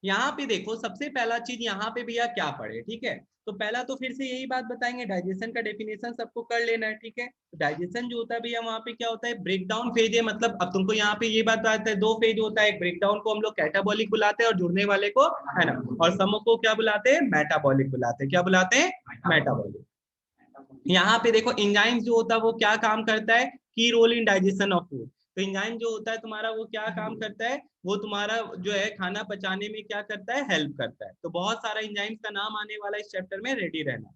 यहाँ पे देखो सबसे पहला चीज यहाँ पे भैया क्या पढ़े, ठीक है। तो पहला तो फिर से यही बात बताएंगे, डाइजेशन का डेफिनेशन सबको कर लेना है, ठीक है। तो डाइजेशन जो होता है भैया वहाँ पे क्या होता है, ब्रेक डाउन फेज है। मतलब अब तुमको यहाँ पे ये बात बताते हैं, दो फेज होता है, एक ब्रेक डाउन को हम लोग कैटाबॉलिक बुलाते हैं और जुड़ने वाले को, है ना, और सम को क्या बुलाते हैं, मेटाबॉलिक बुलाते हैं। क्या बुलाते हैं, मेटाबॉलिक। यहाँ पे देखो एंजाइम जो होता है वो क्या काम करता है, key role in digestion of food. तो एंजाइम जो होता है तुम्हारा वो क्या काम करता है, वो तुम्हारा जो है खाना पचाने में क्या करता है, हेल्प करता है। तो बहुत सारा एंजाइम्स का नाम आने वाला इस चैप्टर में, रेडी रहना।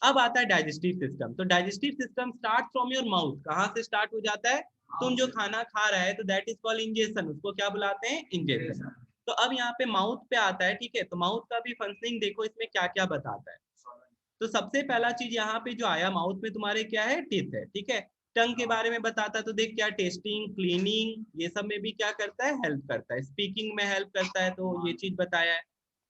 अब आता है डाइजेस्टिव सिस्टम। तो digestive system start from your mouth. कहाँ से स्टार्ट हो जाता है, तुम जो खाना खा रहा है तो दैट इज कॉल्ड इंजेशन, उसको क्या बुलाते हैं, इंजेशन। तो अब यहाँ पे माउथ पे आता है, ठीक है। तो माउथ का भी फंक्शनिंग देखो इसमें क्या क्या बताता है। तो सबसे पहला चीज यहाँ पे जो आया माउथ में तुम्हारे क्या है, टीथ है, ठीक है। टंग के बारे में बताता है, तो देख क्या, टेस्टिंग, क्लीनिंग, ये सब में भी क्या करता है, हेल्प करता है। स्पीकिंग में हेल्प करता है, तो ये चीज बताया है।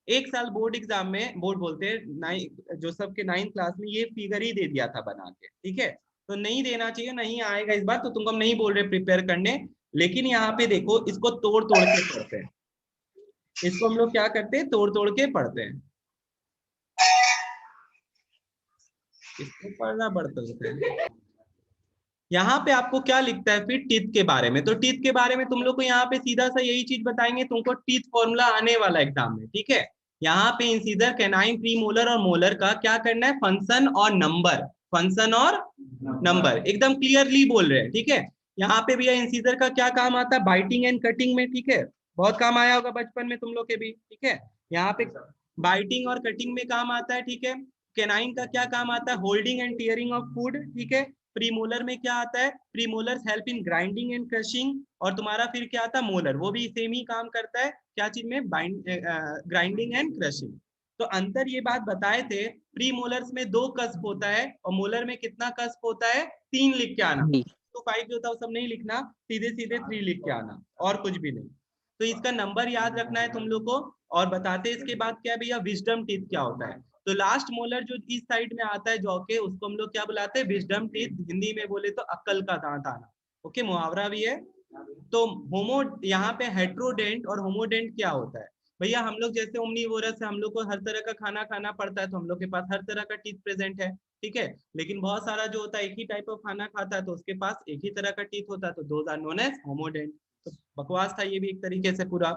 एक साल बोर्ड एग्जाम में, बोर्ड बोलते हैं जो सबके 9th क्लास में, ये फिगर ही दे दिया था बना के, ठीक है। तो नहीं देना चाहिए, नहीं आएगा इस बार, तो तुमको हम नहीं बोल रहे प्रिपेयर करने, लेकिन यहाँ पे देखो इसको तोड़ तोड़ के पढ़ते हैं। इसको हम लोग क्या करते हैं, तोड़ तोड़ के पढ़ते हैं। इसको पढ़ना पड़ता है। यहाँ पे आपको क्या लिखता है फिर, टीथ के बारे में। तो टीथ के बारे में तुम लोग को यहाँ पे सीधा सा यही चीज बताएंगे, तुमको टीथ फॉर्मूला आने वाला एग्जाम में, ठीक है। यहाँ पे इंसीजर, कैनाइन, प्रीमोलर और मोलर का क्या करना है, फंक्शन और नंबर, फंक्शन और नंबर एकदम क्लियरली बोल रहे हैं, ठीक है। यहाँ पे भैया इंसीजर का क्या काम आता है, बाइटिंग एंड कटिंग में, ठीक है। बहुत काम आया होगा बचपन में तुम लोग के भी, ठीक है। यहाँ पे बाइटिंग और कटिंग में काम आता है, ठीक है। कैनाइन का क्या काम आता है, holding and tearing of food, ठीक है। प्रीमोलर में क्या आता है, premolar help in grinding and crushing. और तुम्हारा फिर क्या आता है, मोलर, वो भी सेम ही काम करता है, क्या चीज में, ग्राइंडिंग एंड क्रशिंग। तो अंतर ये बात बताए थे, प्री मोलर्स में 2 कस्प होता है और मोलर में कितना कस्प होता है, 3 लिख के आना। तो 5 जो होता है वो सब नहीं लिखना, सीधे सीधे 3 लिख के आना, और कुछ भी नहीं। तो इसका नंबर याद रखना है तुम लोग को। और बताते इसके बाद क्या भैया, विजडम टीथ क्या होता है। तो लास्ट मोलर जो इस साइड में आता है जौ के, उसको हम लोग क्या बुलाते हैं, विजडम टीथ। हिंदी में बोले तो अक्ल का दांत आना। ओके, मुहावरा भी है। तो होमो, यहाँ पे हेट्रोडेंट और होमोडेंट क्या होता है भैया, हम लोग जैसे ओमनीवोरस है, हम लोग को हर तरह का खाना खाना पड़ता है, तो हम लोग के पास हर तरह का टीथ प्रेजेंट है, ठीक है। लेकिन बहुत सारा जो होता है एक ही टाइप ऑफ खाना खाता है, तो उसके पास एक ही तरह का टीथ होता है, तो दोज आर नोन एज होमोडेंट। तो बकवास था ये भी एक तरीके से पूरा।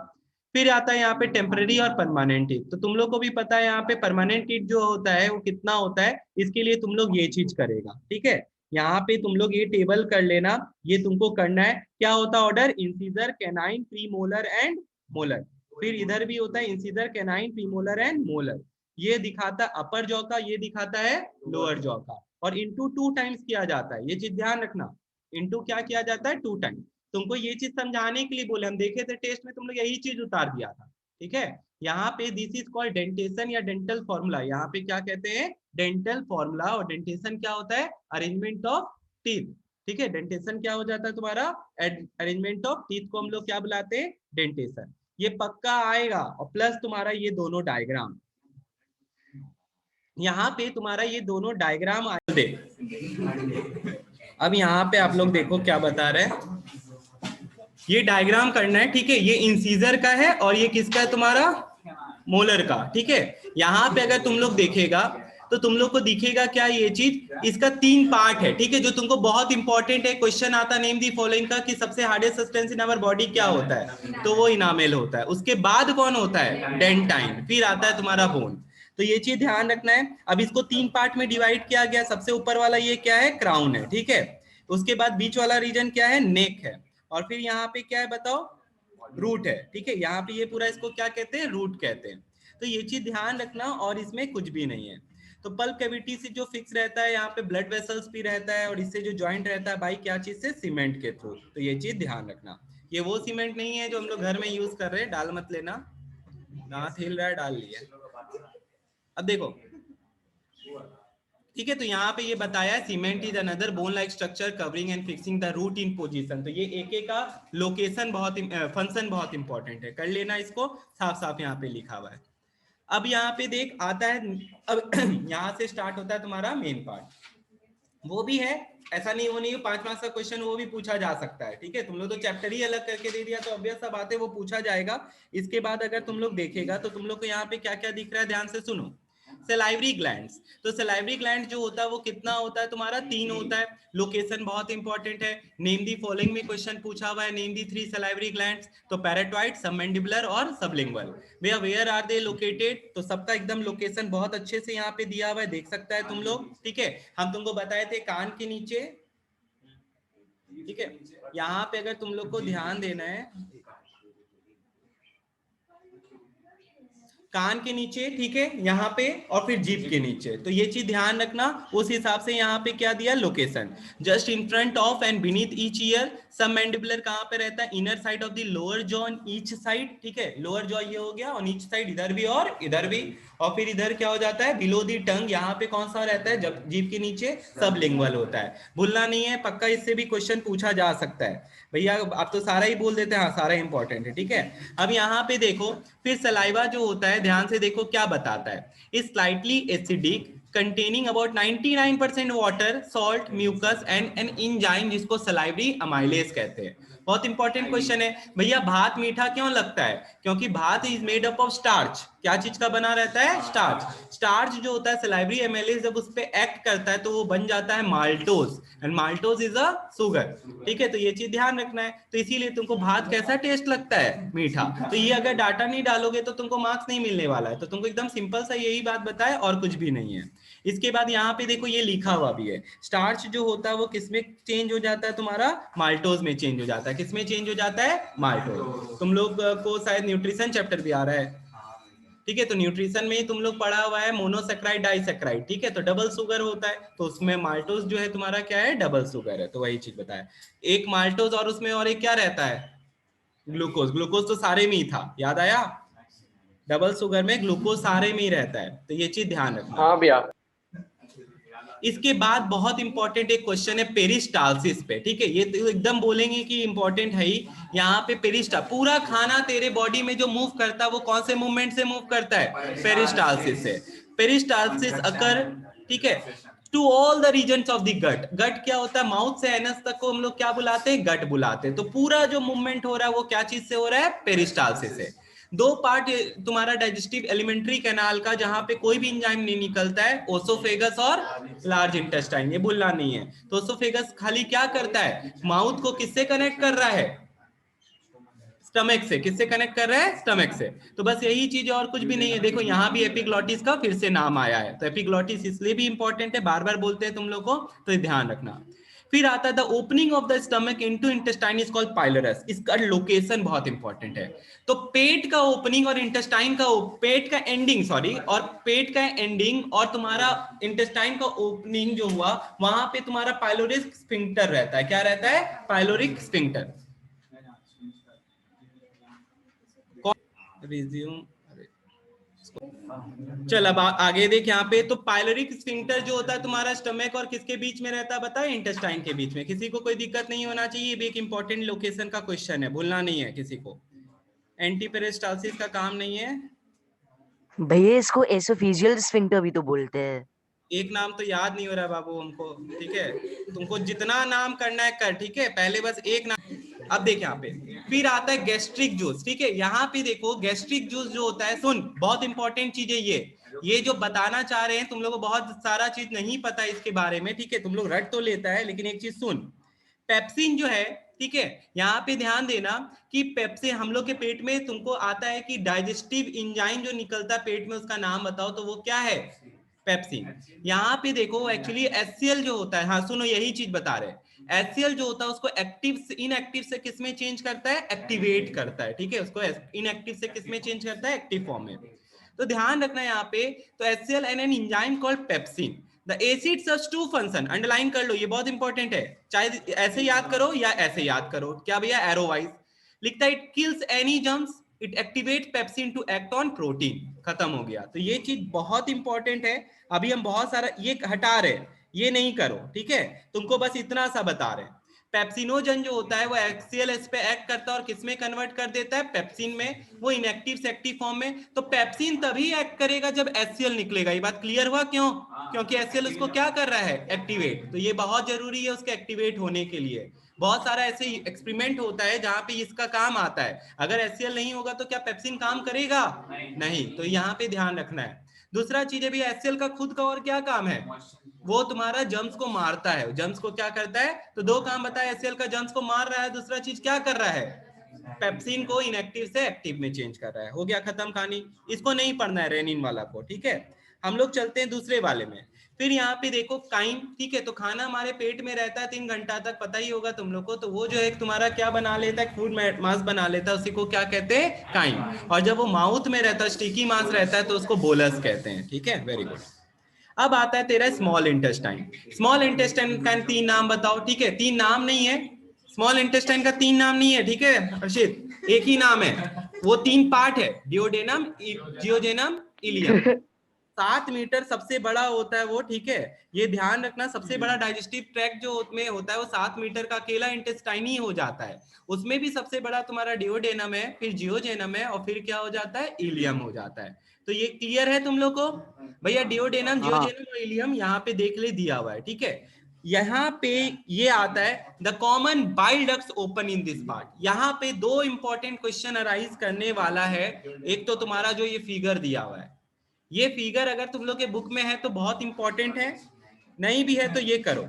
फिर आता है यहाँ पे टेम्पररी और परमानेंट टीथ। तो तुम लोग को भी पता है यहाँ पे परमानेंट टीथ जो होता है वो कितना होता है, इसके लिए तुम लोग ये चीज करेगा, ठीक है। यहाँ पे तुम लोग ये टेबल कर लेना, ये तुमको करना है। क्या होता है order, incisor, canine, premolar and molar. फिर इधर भी होता है incisor, canine, premolar and molar. ये दिखाता है अपर जॉ का, ये दिखाता है लोअर जॉ का। और इंटू 2 टाइम्स किया जाता है, ये चीज ध्यान रखना। इंटू क्या किया जाता है, 2 टाइम्स। तुमको ये चीज समझाने के लिए बोले, हम देखे थे टेस्ट में, तुम लोग यही चीज उतार दिया था, ठीक है। यहाँ पे दिस इज कॉल्ड डेंटेशन या डेंटल फॉर्मूला। यहाँ पे क्या कहते हैं, डेंटल फॉर्मूला। और डेंटेशन क्या होता है, अरेंजमेंट ऑफ टीथ, ठीक है। डेंटेशन क्या हो जाता है तुम्हारा, अरेंजमेंट ऑफ टीथ को हम लोग क्या बुलाते हैं, डेंटेशन। ये पक्का आएगा। और प्लस तुम्हारा ये दोनों डायग्राम, यहाँ पे तुम्हारा ये दोनों डायग्राम दे। अब यहाँ पे आप लोग देखो क्या बता रहे हैं, ये डायग्राम करना है, ठीक है। ये इंसीजर का है और ये किसका है, तुम्हारा मोलर का, ठीक है। यहाँ पे अगर तुम लोग देखेगा तो तुम लोग को दिखेगा क्या, ये चीज, इसका 3 पार्ट है, ठीक है। जो तुमको बहुत इंपॉर्टेंट है, क्वेश्चन आता नेम दी फॉलोइंग का, कि सबसे hardest substance in our body क्या होता है, तो वो इनामेल होता है। उसके बाद कौन होता है, डेंटाइन। फिर आता है तुम्हारा बोन। तो ये चीज ध्यान रखना है। अब इसको 3 पार्ट में डिवाइड किया गया। सबसे ऊपर वाला ये क्या है, क्राउन है, ठीक है। उसके बाद बीच वाला रीजन क्या है, नेक है। और फिर यहाँ पे क्या है बताओ, रूट है, ठीक है। यहाँ पे ये पूरा इसको क्या कहते हैं, रूट कहते हैं। तो ये चीज ध्यान रखना। और इसमें कुछ भी नहीं है। तो पल्प कैविटी से जो फिक्स रहता है, यहाँ पे ब्लड वेसल्स भी रहता है, और इससे जो जॉइंट रहता है भाई, क्या चीज से, सीमेंट के थ्रू। तो ये चीज ध्यान रखना। ये वो सीमेंट नहीं है जो हम लोग घर में यूज कर रहे हैं, डाल मत लेना। दांत हिल रहा है, डाल लिया। अब देखो, ठीक है। तो यहाँ पे ये बताया है, cement is another bone like structure covering and fixing the root in position. तो ये एक एक का लोकेशन बहुत, फंक्शन बहुत इंपॉर्टेंट है, कर लेना इसको। साफ साफ यहाँ पे लिखा हुआ है। अब यहाँ पे देख आता है, अब यहाँ से स्टार्ट होता है तुम्हारा मेन पार्ट। वो भी है, ऐसा नहीं, वो नहीं, 5 मार्क्स का क्वेश्चन वो भी पूछा जा सकता है, ठीक है। तुम लोग तो चैप्टर ही अलग करके दे दिया, तो ऑब्वियस सा बात है वो पूछा जाएगा। इसके बाद अगर तुम लोग देखेगा तो तुम लोग को यहाँ पे क्या क्या दिख रहा है, ध्यान से सुनो। सलाइवरी ग्लैंड्स, तो सलाइवरी ग्लैंड जो होता है वो कितना होता है तुम्हारा, 3 होता है। लोकेशन बहुत इंपॉर्टेंट है, नेम दी फॉलोइंग में क्वेश्चन पूछा हुआ है, नेम दी 3 सलाइवरी ग्लैंड्स, तो पैराटॉइड, सबमैंडिबुलर और सबलिंगुअल। भैया वेयर आर दे लोकेटेड, तो सबका एकदम लोकेशन बहुत अच्छे से यहाँ पे दिया हुआ है, देख सकता है तुम लोग, ठीक है। हम तुमको बताए थे कान के नीचे, ठीक है। यहाँ पे अगर तुम लोग को ध्यान देना है, कान के नीचे, ठीक है, यहाँ पे, और फिर जीभ के नीचे, तो ये चीज ध्यान रखना। उस हिसाब से यहाँ पे क्या दिया, location. Just in front of and beneath each year, सब मैंडिबुलर कहाँ पे रहता है, inner side of the lower jaw on each side, ठीक है। लोअर जॉ ये हो गया, ऑन ईच साइड, इधर भी और इधर भी। और फिर इधर क्या हो जाता है, बिलो दी टंग, यहाँ पे कौन सा रहता है, जब जीभ के नीचे सबलिंगुअल होता है। भूलना नहीं है, पक्का इससे भी क्वेश्चन पूछा जा सकता है। भैया आप तो सारा ही बोल देते हैं, हाँ सारा इंपॉर्टेंट है, ठीक है। अब यहाँ पे देखो, फिर सलाइवा जो होता है, ध्यान से देखो क्या बताता है, is slightly acidic, containing about 99% water, salt, mucus and an enzyme जिसको सलाइवरी अमाइलेज कहते हैं। बहुत इंपॉर्टेंट क्वेश्चन है भैया। भात मीठा क्यों लगता है, क्योंकि भात is made up of starch. क्या चीज का बना रहता है, स्टार्च। स्टार्च जो होता है सलाइवरी एमाइलेज जब उस पे एक्ट करता है तो वो बन जाता है maltose, and maltose is a sugar, ठीक है। तो ये चीज ध्यान रखना है। तो इसीलिए तुमको भात कैसा टेस्ट लगता है, मीठा। तो ये अगर डाटा नहीं डालोगे तो तुमको मार्क्स नहीं मिलने वाला है, तो तुमको एकदम सिंपल सा यही बात बताए और कुछ भी नहीं है। इसके बाद यहाँ पे देखो ये लिखा हुआ भी है, स्टार्च जो होता है वो किसमें चेंज हो जाता है तुम्हारा, माल्टोज में चेंज हो जाता है। किसमें चेंज हो जाता है, माल्टोज। तुम लोग को शायद न्यूट्रिशन चैप्टर भी आ रहा है, ठीक है। तो न्यूट्रिशन में ही तुम लोग पढ़ा हुआ है मोनोसेक्राइड, डाइसेक्राइड, ठीक है। तो डबल शुगर होता है, तो उसमें माल्टोज जो है तुम्हारा क्या है, डबल शुगर है, तो वही चीज बताया। एक माल्टोज और उसमें और एक क्या रहता है, ग्लूकोज। ग्लूकोज तो सारे में ही था, याद आया, डबल शुगर में ग्लूकोज सारे में ही रहता है, तो ये चीज ध्यान रखना। हाँ भैया। इसके बाद बहुत इंपॉर्टेंट एक क्वेश्चन है पेरिस्टालसिस पे, ठीक है। ये तो एकदम बोलेंगे कि इंपॉर्टेंट है ही। यहाँ पे पेरिस्टा, पूरा खाना तेरे बॉडी में जो मूव करता है वो कौन से मूवमेंट से मूव करता है, पेरिस्टालसिस से। पेरिस्टालसिस अकर, ठीक है, to all the regions of the gut. Gut क्या होता है, माउथ से एनस तक को हम लोग क्या बुलाते हैं, गट बुलाते हैं। तो पूरा जो मूवमेंट हो रहा है वो क्या चीज से हो रहा है, पेरिस्टालसिस से। 2 पार्ट तुम्हारा डाइजेस्टिव एलिमेंट्री कैनाल का, जहां पे कोई भी एंजाइम नहीं निकलता है, ओसोफेगस और लार्ज इंटेस्टाइन, ये भूलना नहीं है। तो ओसोफेगस खाली क्या करता है, माउथ को किससे कनेक्ट कर रहा है, स्टमक से। किससे कनेक्ट कर रहा है, स्टमक से। तो बस यही चीज, और कुछ भी नहीं है। देखो यहाँ भी एपिग्लॉटिस का फिर से नाम आया है, तो एपिग्लॉटिस इसलिए भी इंपॉर्टेंट है, बार बार बोलते हैं तुम लोग को, तो ध्यान रखना। फिर आता है the opening of the stomach into intestine is called pylorus. इसका लोकेशन बहुत इंपॉर्टेंट है। तो पेट का ओपनिंग और इंटेस्टाइन का पेट का एंडिंग, सॉरी, और पेट का एंडिंग और तुम्हारा इंटेस्टाइन का ओपनिंग जो हुआ, वहां पे तुम्हारा पाइलोरिक स्फिंक्टर रहता है। क्या रहता है, पाइलोरिक स्फिंक्टर। रिज्यूम, चल अब आगे देख यहाँ पे। तो पाइलोरिक स्फिंक्टर जो होता है तुम्हारा स्टमक और किसके बीच में रहता है, बताओ, इंटेस्टाइन के बीच में। किसी को कोई दिक्कत नहीं होना चाहिए, ये भी एक इंपॉर्टेंट लोकेशन का क्वेश्चन है, भूलना नहीं है किसी को। एंटीपेरिस्टालसिस का काम नहीं है। भैया इसको एसोफेजियल स्फिंक्टर भी तो बोलते हैं। एक नाम तो याद नहीं हो रहा बाबू हमको, ठीक है। तुमको जितना नाम करना है कर, ठीक है, पहले बस एक नाम। अब देख यहाँ पे फिर आता है गैस्ट्रिक जूस, ठीक है। यहाँ पे देखो गैस्ट्रिक जूस जो होता है, सुन बहुत इंपॉर्टेंट चीज है ये जो बताना चाह रहे हैं तुम लोग को, बहुत सारा चीज नहीं पता इसके बारे में, ठीक है। तुम लोग रट तो लेता है, लेकिन एक चीज सुन, पेप्सिन जो है, ठीक है, यहाँ पे ध्यान देना कि पेप्सिन हम लोग के पेट में तुमको आता है कि डाइजेस्टिव एंजाइम जो निकलता है पेट में, उसका नाम बताओ, तो वो क्या है, पेप्सिन। यहाँ पे देखो एक्चुअली एचसीएल जो होता है, हाँ सुनो यही चीज बता रहे हैं, एचसीएल जो होता है उसको एक्टिव से इनएक्टिव से किस में चेंज करता है, एक्टिवेट करता है, ठीक है। उसको इनएक्टिव से किस में चेंज करता है, एक्टिव फॉर्म में। तो ध्यान रखना यहाँ पे, तो HCL and an enzyme called pepsin, the acid serves to function, underline कर लो, ये बहुत इंपॉर्टेंट है, चाहे ऐसे याद करो या ऐसे याद करो, क्या भैया, एरो वाइज लिखता है, it kills any germs, it activate pepsin to act on protein, खत्म हो गया। तो ये चीज बहुत इंपॉर्टेंट है। अभी हम बहुत सारा ये हटा रहे, ये नहीं करो, ठीक है, तुमको बस इतना सा बता रहे। पेप्सिनोजन जो होता है वो HCl पे एक्ट करता है और किसमें कन्वर्ट कर देता है, पेप्सिन में, वो इनएक्टिव से एक्टिव फॉर्म में। तो पेप्सिन तभी एक्ट करेगा जब HCl निकलेगा। ये बात क्लियर हुआ? क्यों? क्योंकि HCl उसको क्या कर रहा है, एक्टिवेट। तो ये बहुत जरूरी है उसके एक्टिवेट होने के लिए। बहुत सारा ऐसे एक्सपेरिमेंट होता है जहां पे इसका काम आता है। अगर HCl नहीं होगा तो क्या पेप्सिन काम करेगा? नहीं। तो यहाँ पे ध्यान रखना है। दूसरा चीज है भी, HCl का खुद का और क्या काम है, वो तुम्हारा जर्म्स को मारता है। जर्म्स को क्या करता है, तो दो काम बताया, HCl का जर्म्स को मार रहा है, दूसरा चीज क्या कर रहा है, पेप्सिन को इनएक्टिव से एक्टिव में चेंज कर रहा है। हो गया खत्म कहानी। इसको नहीं पढ़ना है रेनिन वाला को, ठीक है। हम लोग चलते हैं दूसरे वाले में। फिर यहाँ पे देखो काइम, ठीक है। तो खाना हमारे पेट में रहता है 3 घंटा तक, पता ही होगा तुम लोग को। तो वो जो है तुम्हारा क्या बना लेता है, फूड मास बना लेता है, उसी को क्या कहते हैं, काइम। और जब वो माउथ में रहता है, स्टिकी मास रहता है, तो उसको बोलस कहते हैं, ठीक है। Very good. अब आता है तेरा स्मॉल इंटेस्टाइन। स्मॉल इंटेस्टाइन का 3 नाम बताओ, ठीक है। 3 नाम नहीं है, स्मॉल इंटेस्टाइन का 3 नाम नहीं है, ठीक है हर्षित, एक ही नाम है। वो 3 पार्ट है, डियोडेनम, जियोजेनम, इलियम। 7 मीटर सबसे बड़ा होता है वो, ठीक है। ये ध्यान रखना, सबसे बड़ा डाइजेस्टिव ट्रैक्ट जो में होता है वो 7 मीटर का अकेला इंटेस्टाइन ही हो जाता है। उसमें भी सबसे बड़ा तुम्हारा डियोडेनम है, फिर जियोजेनम है, और फिर क्या हो जाता है, इलियम हो जाता है। तो ये क्लियर है तुम लोग को? भैया डियोडेनम, हाँ जियोजेनम और इलियम यहाँ पे देख ले दिया हुआ है, ठीक है। यहाँ पे ये आता है the common bile ducts open in this part. यहाँ पे 2 इंपॉर्टेंट क्वेश्चन अराइज करने वाला है। एक तो तुम्हारा जो ये फिगर दिया हुआ है, ये फिगर अगर तुम लोग के बुक में है तो बहुत इंपॉर्टेंट है, नहीं भी है तो ये करो,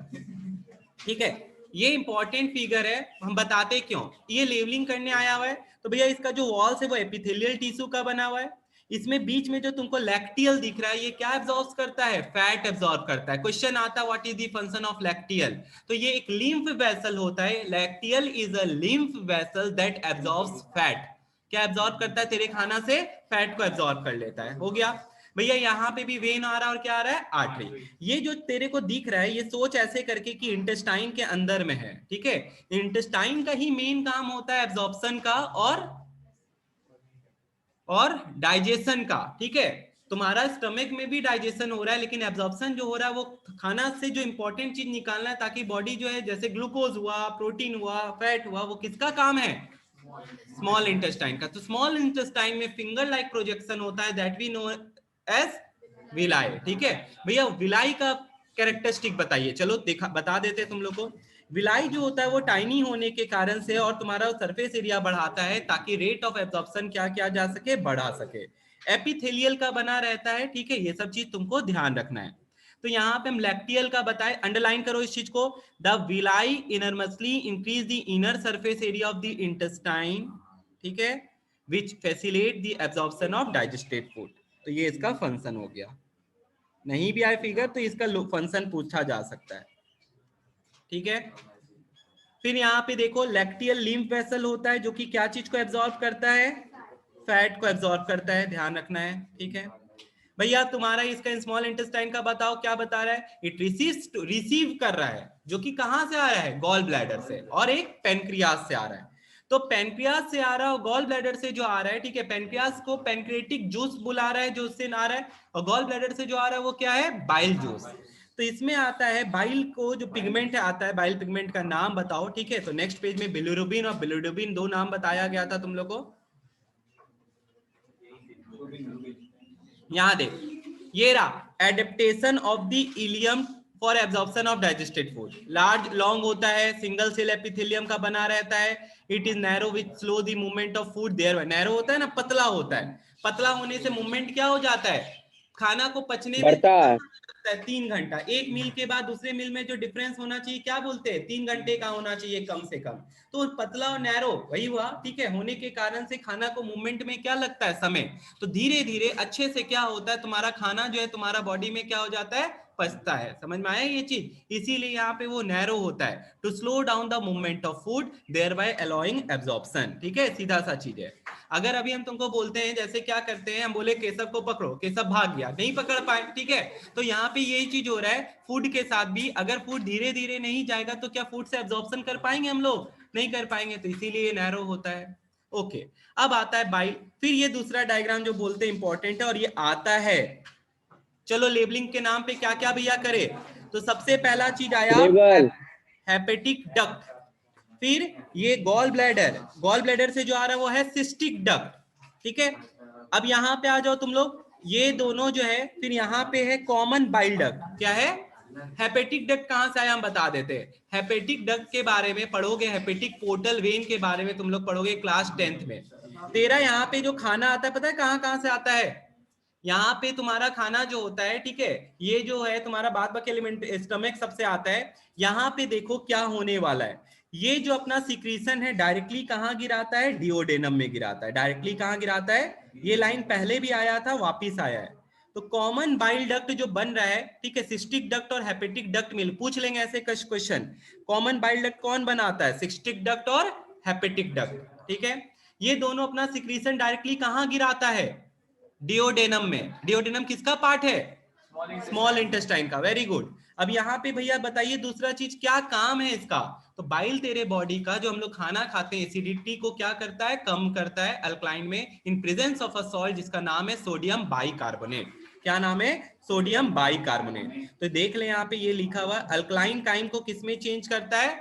ठीक है। ये इंपॉर्टेंट फिगर है, हम बताते क्यों। ये लेवलिंग करने आया हुआ है। तो भैया इसका जो वॉल्स है वो एपिथेलियल टिश्यू का बना हुआ है। इसमें बीच में जो तुमको लैक्टियल दिख रहा है, ये क्या एब्जॉर्ब करता है, फैट एब्जॉर्ब करता है। क्वेश्चन आता है what is the function of lacteal. तो ये एक लिम्फ वेसल होता है। Lacteal is a lymph vessel that absorbs fat. क्या एब्जॉर्ब करता है, तेरे खाना से फैट को एब्जॉर्ब कर लेता है। हो गया भैया। यहाँ पे भी वेन आ रहा है और क्या आ रहा है, आर्टरी। ये जो तेरे को दिख रहा है, ये सोच ऐसे करके कि इंटेस्टाइन के अंदर में है, ठीक है। इंटेस्टाइन का ही मेन काम होता है एब्जॉर्प्शन का और डाइजेशन का, ठीक है। तुम्हारा स्टमक में भी डाइजेशन हो रहा है, लेकिन एब्जॉर्प्शन जो हो रहा है वो खाना से जो इंपॉर्टेंट चीज निकालना है, ताकि बॉडी जो है, जैसे ग्लूकोज हुआ, प्रोटीन हुआ, फैट हुआ, वो किसका काम है, स्मॉल इंटेस्टाइन का। तो स्मॉल इंटेस्टाइन में फिंगर लाइक प्रोजेक्शन होता है, that we know as villi, ठीक है। भैया विलाई का कैरेक्टरिस्टिक बताइए, चलो देखा बता देते तुम लोग को। विलाई जो होता है वो टाइनी होने के कारण से और तुम्हारा सरफेस एरिया बढ़ाता है, ताकि रेट ऑफ एब्जॉर्प्शन क्या किया जा सके, बढ़ा सके। एपिथेलियल का बना रहता है, ठीक है। ये सब चीज तुमको ध्यान रखना है। तो यहाँ पे हम लैक्टियल का बताए, अंडरलाइन करो इस चीज को। The villi enormously increase the inner surface area of the intestine, ठीक है, which facilitate the absorption of digested food. तो ये इसका फंक्शन हो गया। नहीं भी आए फिगर तो इसका फंक्शन पूछा जा सकता है, ठीक है। फिर यहाँ पे देखो लैक्टियल लिम्फ वेसल होता है, जो कि क्या चीज को एब्जॉर्ब करता है, फैट को एब्जॉर्ब करता है, ध्यान रखना है, ठीक है। भैया तुम्हारा इसका स्मॉल इंटेस्टाइन का बताओ क्या बता रहा है, इट रिसीव कर रहा है, जो कि कहां से आ रहा है, गॉल ब्लैडर से, और एक पेनक्रियास से आ रहा है। तो पेनक्रियास से आ रहा है और गॉल ब्लैडर से जो आ रहा है, ठीक है। पेनक्रियास को पेनक्रिएटिक जूस बुला रहा है, जो उससे आ रहा है, और गॉल ब्लैडर से जो आ रहा है वो क्या है, बाइल जूस। तो इसमें आता है बाइल को जो पिगमेंट आता है, बाइल पिगमेंट का नाम बताओ, ठीक है। तो नेक्स्ट पेज में बिलिरुबिन और बिलिरुबिन 2 नाम बताया गया था तुम लोग को। यहां देख, ये रहा adaptation of the ileum for absorption of digested food. Large long होता है, सिंगल सेल एपिथेलियम का बना रहता है। It is narrow which slow the movement of food there. Narrow होता है ना, पतला होता है। पतला होने से मूवमेंट क्या हो जाता है, खाना को पचने में बढ़ता है। लगता है 3 घंटा। एक मील के बाद दूसरे मील में जो डिफरेंस होना चाहिए क्या बोलते हैं, 3 घंटे का होना चाहिए कम से कम। तो पतला और नैरो वही हुआ, ठीक है। होने के कारण से खाना को मूवमेंट में क्या लगता है, समय। तो धीरे धीरे अच्छे से क्या होता है, तुम्हारा खाना जो है तुम्हारा बॉडी में क्या हो जाता है, पचता है। समझ में आया ये चीज, इसीलिए यहाँ पे वो नैरो होता है, to slow down the movement of food there by allowing absorption, ठीक है। सीधा सा चीज है। अगर अभी हम तुमको बोलते हैं, जैसे क्या करते हैं, हम बोले केशव को पकड़ो, केशव भाग गया, नहीं पकड़ पाए, ठीक है। तो यहाँ पे यही चीज हो रहा है फूड के साथ भी। अगर फूड धीरे धीरे नहीं जाएगा तो क्या फूड से एब्जॉर्प्शन कर पाएंगे हम लोग, नहीं कर पाएंगे। तो इसीलिए नैरो होता है। ओके, अब आता है बाइल। फिर ये दूसरा डायग्राम जो बोलते हैं इंपॉर्टेंट है, और ये आता है, चलो लेबलिंग के नाम पे क्या क्या भैया करे। तो सबसे पहला चीज आया लेबल हेपेटिक डक्ट, फिर ये गॉल ब्लैडर से जो आ रहा है वो है सिस्टिक डक्ट, ठीक है। अब यहाँ पे आ जाओ तुम लोग, ये दोनों जो है, फिर यहाँ पे है कॉमन बाइल डक्ट। क्या है? हेपेटिक डक्ट कहाँ से आया हम बता देते हैं। हेपेटिक डक्ट के बारे में पढ़ोगे, हेपेटिक पोर्टल वेन के बारे में तुम लोग पढ़ोगे क्लास 10th में। तेरा यहाँ पे जो खाना आता है पता है कहाँ कहाँ से आता है? यहाँ पे तुम्हारा खाना जो होता है, ठीक है, ये जो है तुम्हारा बाद बाकी एलिमेंट स्टमक सबसे आता है। यहाँ पे देखो क्या होने वाला है, ये जो अपना सिक्रीशन है डायरेक्टली कहाँ गिराता है? डिओडेनम में गिराता है। डायरेक्टली कहाँ गिराता है? ये लाइन पहले भी आया था, वापिस आया है। तो कॉमन बाइल डक्ट जो बन रहा है, ठीक है, सिस्टिक डक्ट और हेपेटिक डक्ट मिल पूछ लेंगे ऐसे क्वेश्चन। कॉमन बाइल डक्ट कौन बनाता है? सिस्टिक डक्ट और हेपेटिक डक्ट, ठीक है। ये दोनों अपना सिक्रीशन डायरेक्टली कहाँ गिराता है? डिओडेनम में। डिओडेनम किसका पार्ट है? स्मॉल इंटेस्टाइन का। Very good. अब यहाँ पे भैया बताइए दूसरा चीज क्या काम है इसका? तो बाइल तेरे बॉडी का जो हम लोग खाना खाते हैं एसिडिटी को क्या करता है? कम करता है अल्कलाइन में in presence of a salt जिसका नाम है सोडियम बाइकार्बोनेट। क्या नाम है? Sodium bicarbonate. तो देख ले यहाँ पे ये लिखा हुआ अल्कलाइन काइन को किसमें चेंज करता है?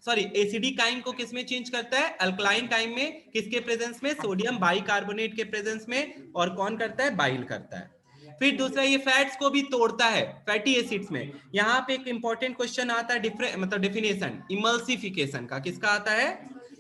सॉरी, एसिडिक काइन को किसमें चेंज करता है? अल्कलाइन काइन में। किसके प्रेजेंस में? सोडियम बाइकार्बोनेट के प्रेजेंस में। और कौन करता है? बाइल करता है। फिर दूसरा ये फैट्स को भी तोड़ता है, फैटी एसिड्स में। यहाँ पे एक इंपॉर्टेंट क्वेश्चन आता है मतलब डेफिनेशन इमल्सिफिकेशन का। किसका आता है?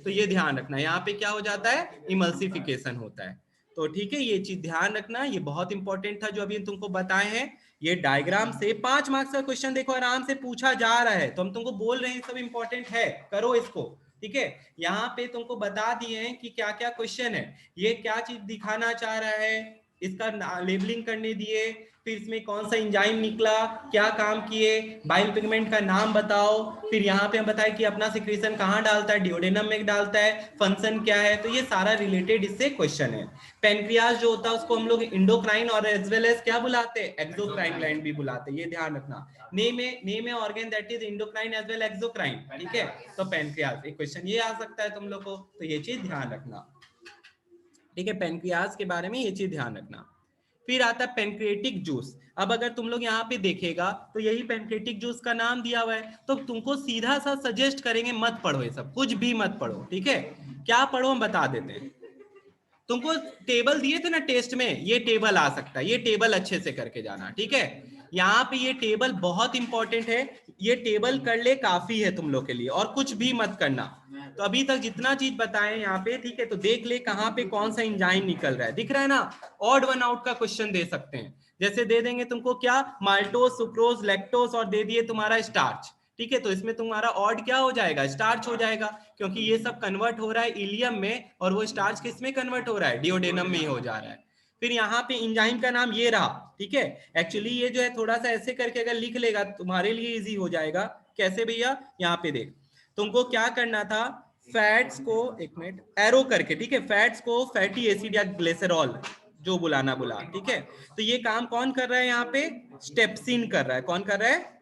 तो ये ध्यान रखना, यहाँ पे क्या हो जाता है? इमल्सिफिकेशन होता है। तो ठीक है, ये चीज ध्यान रखना, ये बहुत इंपॉर्टेंट था जो अभी तुमको बताए हैं। ये डायग्राम से 5 मार्क्स का क्वेश्चन देखो आराम से पूछा जा रहा है, तो हम तुमको बोल रहे हैं सब इंपॉर्टेंट है, करो इसको, ठीक है। यहाँ पे तुमको बता दिए हैं कि क्या क्या क्वेश्चन है, ये क्या चीज दिखाना चाह रहा है, इसका लेबलिंग करने दिए, फिर इसमें कौन सा इंजाइम निकला, क्या काम किए, बाइल पिगमेंट का नाम बताओ, फिर यहाँ पे हम बताए कि अपना सिक्रीशन कहाँ डालता है? डिओडेनम में डालता है, फंक्शन क्या है, तो ये सारा रिलेटेड इससे क्वेश्चन है। पेनक्रियाज जो होता है उसको हम लोग इंडोक्राइन और एज वेल एज क्या बुलाते हैं? एक्सोक्राइन ग्लैंड भी बुलाते हैं, ये ध्यान रखना। नेम है organ that is endocrine as well exocrine, ठीक है। तो पेनक्रियाज एक क्वेश्चन ये आ सकता है तुम लोग को, तो ये चीज ध्यान रखना, ठीक है। पेनक्रियाज के बारे में ये चीज ध्यान रखना। फिर आता है पेनक्रिएटिक जूस। अब अगर तुम लोग यहाँ पे देखेगा तो यही पेनक्रिएटिक जूस का नाम दिया हुआ है, तो तुमको सीधा सा सजेस्ट करेंगे मत पढ़ो ये सब, कुछ भी मत पढ़ो, ठीक है। क्या पढ़ो हम बता देते हैं। तुमको टेबल दिए थे ना टेस्ट में, ये टेबल आ सकता है, ये टेबल अच्छे से करके जाना, ठीक है। यहाँ पे ये टेबल बहुत इंपॉर्टेंट है, ये टेबल कर ले काफी है तुम लोग के लिए, और कुछ भी मत करना। तो अभी तक जितना चीज बताए यहाँ पे, ठीक है, तो देख ले कहाँ पे कौन सा इंजाइम निकल रहा है, दिख रहा है ना। ऑड वन आउट का क्वेश्चन दे सकते हैं, जैसे दे देंगे तुमको क्या, माल्टोस, सुक्रोज, लैक्टोस, और दे दिए तुम्हारा स्टार्च, ठीक है। तो इसमें तुम्हारा ऑड क्या हो जाएगा? स्टार्च हो जाएगा, क्योंकि ये सब कन्वर्ट हो रहा है इलियम में, और वो स्टार्च किस में कन्वर्ट हो रहा है? डिओडेनम में ही हो जा रहा है। फिर यहाँ पे इंजाइम का नाम ये रहा, ठीक है। एक्चुअली ये जो है थोड़ा सा ऐसे करके अगर लिख लेगा तुम्हारे लिए इजी हो जाएगा। कैसे भैया? यहाँ पे देख, तुमको क्या करना था, फैट्स को, एक मिनट, एरो करके, ठीक है, फैट्स को फैटी एसिड या ग्लिसरॉल जो बुलाना बुला, ठीक है। तो ये काम कौन कर रहा है यहाँ पे? स्टेप्सिन कर रहा है। कौन कर रहा है?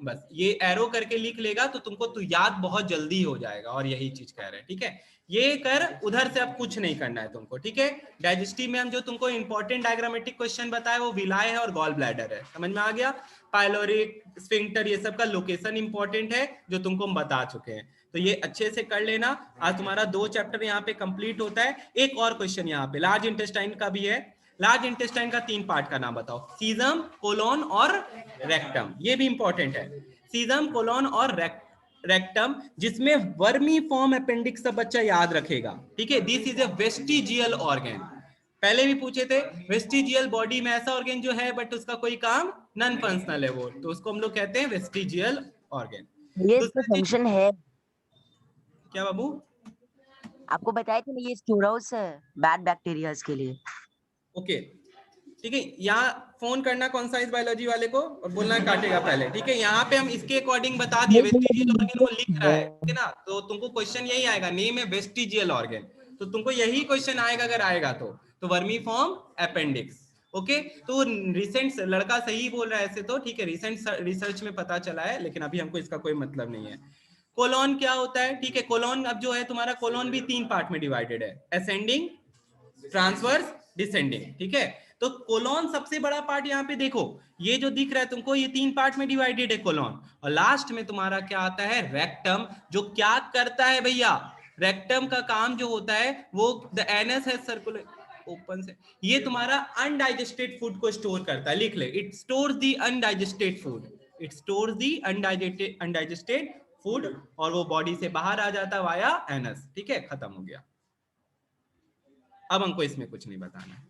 बस ये एरो करके लिख लेगा तो तुमको तो याद बहुत जल्दी हो जाएगा, और यही चीज कह रहे हैं, ठीक है। ये कर, उधर से अब कुछ नहीं करना है तुमको, ठीक है। डाइजेस्टिव में हम जो तुमको इंपॉर्टेंट डायग्रामेटिक क्वेश्चन बताए वो विलाय है और गॉल ब्लैडर है, समझ में आ गया। पाइलोरिक, स्फिंक्टर, ये सब का लोकेशन इंपॉर्टेंट है जो तुमको हम बता चुके हैं, तो ये अच्छे से कर लेना। आज तुम्हारा 2 चैप्टर यहाँ पे कंप्लीट होता है। एक और क्वेश्चन यहाँ पे लार्ज इंटेस्टाइन का भी है। लार्ज इंटेस्टाइन का 3 पार्ट का नाम बताओ, सीजम, कोलोन और रेक्टम, ये भी इंपॉर्टेंट है। सीजम, कोलोन और रेक्टम, जिसमें वर्मी फॉर्म अपेंडिक्स सब बच्चा याद रखेगा, ठीक है। This is a vestigial organ, पहले भी पूछे थे। वेस्टिजियल बॉडी में ऐसा ऑर्गन जो है बट उसका कोई काम नॉन फंक्शनल है वो, तो उसको हम लोग कहते हैं वेस्टिजियल ऑर्गन। ये इसका दूसरा चीज फंक्शन है, क्या बाबू? आपको बताया था ना, ये स्टोरहाउस है बैड बैक्टीरियाज के लिए। ओके, ठीक है। यहाँ फोन करना कौन सा इस बायोलॉजी वाले को और बोलना काटेगा पहले, ठीक है। यहाँ पे हम इसके अकॉर्डिंग बता दिए, वेस्टिजियल ऑर्गन वो लिख रहा है, ठीक है ना। तो तुमको क्वेश्चन यही आएगा, नेम है वेस्टिजियल ऑर्गन, तो तुमको यही क्वेश्चन आएगा अगर आएगा तो वर्मी फॉर्म अपेंडिक्स, ओके। तो रिसेंट लड़का सही बोल रहा है ऐसे तो, ठीक है, रिसेंट रिसर्च में पता चला है, लेकिन अभी हमको इसका कोई मतलब नहीं है। कोलोन क्या होता है, ठीक है। कोलोन अब जो है तुम्हारा कोलोन भी 3 पार्ट में डिवाइडेड है, असेंडिंग, ट्रांसवर्स, डिसेंडिंग, ठीक है। तो कोलोन सबसे बड़ा पार्ट यहाँ पे देखो, ये जो दिख रहा है तुमको, ये 3 पार्ट में डिवाइडेड है कोलोन। और लास्ट में तुम्हारा क्या आता है, रेक्टम, जो क्या करता है भैया, रेक्टम का काम जो होता है वो द एनस है सर्कुलर ओपन से, ये तुम्हारा अनडाइजेस्टेड फूड को स्टोर करता है। लिख ले, it stores the undigested food, it stores the undigested food, और वो बॉडी से बाहर आ जाता वाया एनस। ठीक है, खत्म हो गया। अब हमको इसमें कुछ नहीं बताना है।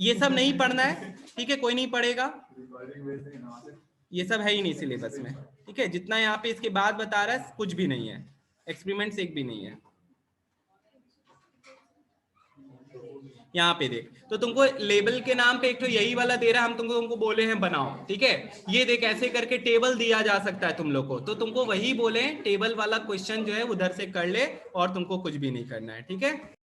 ये सब नहीं पढ़ना है, ठीक है, कोई नहीं पढ़ेगा, ये सब है ही नहीं सिलेबस में। ठीक है, जितना यहाँ पे इसके बाद बता रहा है कुछ भी नहीं है, एक्सपेरिमेंट्स एक भी नहीं है। यहाँ पे देख, तो तुमको लेबल के नाम पे एक तो यही वाला दे रहा है, हम तुमको बोले हैं बनाओ। ठीक है, ये देख ऐसे करके टेबल दिया जा सकता है तुम लोग को, तो तुमको वही बोले टेबल वाला क्वेश्चन जो है उधर से कर ले, और तुमको कुछ भी नहीं करना है। ठीक है।